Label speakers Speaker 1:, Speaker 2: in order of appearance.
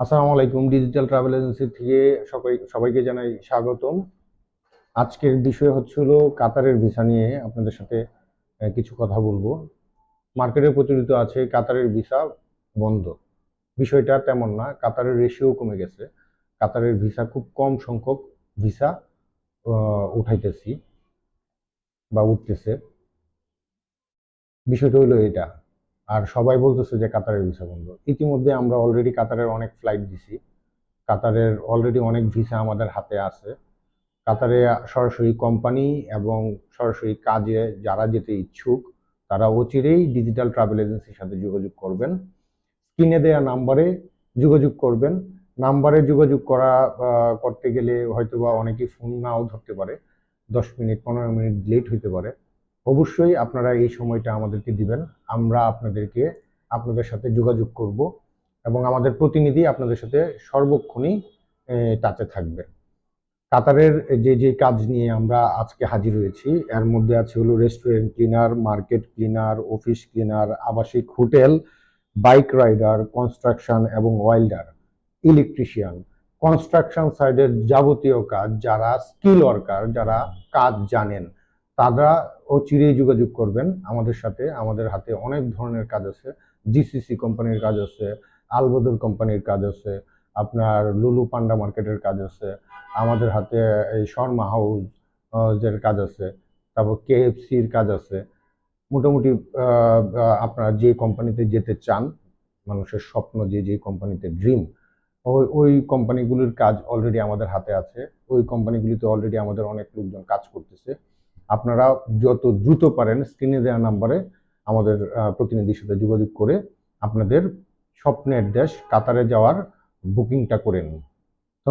Speaker 1: আসসালামু আলাইকুম। Digital travel agency থেকে সবাইকে জানাই স্বাগতম। আজকের বিষয় হচ্ছিল কাতারের ভিসা নিয়ে আপনাদের সাথে কিছু কথা বলবো। মার্কেটে প্রচলিত আছে কাতারের ভিসা বন্ধ। বিষয়টা তেমন না, কাতারের রেশিও কমে গেছে। কাতারের ভিসা খুব কম সংখ্যক ভিসা উঠাইতেছি বা উঠতেছে। বিষয়টা হলো এটা। আর সবাই বলতেছে যে কাতারের ভিসা বন্ধ। ইতিমধ্যে আমরা অলরেডি কাতারের অনেক ফ্লাইট দিছি। কাতারের অলরেডি অনেক ভিসা আমাদের হাতে আছে। কাতারে সরাসরি কোম্পানি এবং সরাসরি কাজে যারা যেতে ইচ্ছুক তারা অচিরেই ডিজিটাল ট্রাভেল এজেন্সির সাথে যোগাযোগ করবেন। স্ক্রিনে দেওয়া নাম্বারে যোগাযোগ করবেন। নাম্বারে যোগাযোগ করতে গেলে হয়তোবা অনেকেই ফোন নাও ধরতে পারে, 10 মিনিট 15 মিনিট লেট হইতে পারে। অবশ্যই আপনারা এই সময়টা আমাদেরকে দিবেন। আমরা আপনাদের সাথে যোগাযোগ করব এবং আমাদের প্রতিনিধি আপনাদের সাথে সর্বক্ষণই টাচে থাকবে। কাতারের যে কাজ নিয়ে আমরা আজকে হাজির হয়েছি এর মধ্যে আছে হলো restaurant cleaner, market cleaner, office cleaner, আবাসিক হোটেল, বাইক রাইডার, কনস্ট্রাকশন এবং ওয়েল্ডার, ইলেকট্রিশিয়ান। কনস্ট্রাকশন সাইডের যাবতীয় কাজ, যারা স্কিল ওয়ার্কার, যারা কাজ জানেন, তারা অচিরেই যোগাযোগ করবেন আমাদের সাথে। আমাদের হাতে অনেক ধরনের কাজ আছে। জিসিসি কোম্পানির কাজ আছে, আলবদর কোম্পানির কাজ আছে, আপনার লুলু পান্ডা মার্কেটের কাজ আছে, আমাদের হাতে এই শর্মা হাউস এর কাজ আছে, তারপর কেএফসির কাজ আছে। মোটামুটি আপনারা যে কোম্পানিতে যেতে চান, মানুষের স্বপ্ন যে কোম্পানিতে ড্রিম, ওই কোম্পানিগুলির কাজ অলরেডি আমাদের হাতে আছে। ওই কোম্পানিগুলিতে অলরেডি আমাদের অনেক লোকজন কাজ করতেছে। আপনারা যত দ্রুত পারেন স্ক্রিনে দেওয়া নাম্বারে আমাদের প্রতিনিধির সাথে যোগাযোগ করে আপনাদের স্বপ্নের দেশ কাতারে যাওয়ার বুকিংটা করে নিন।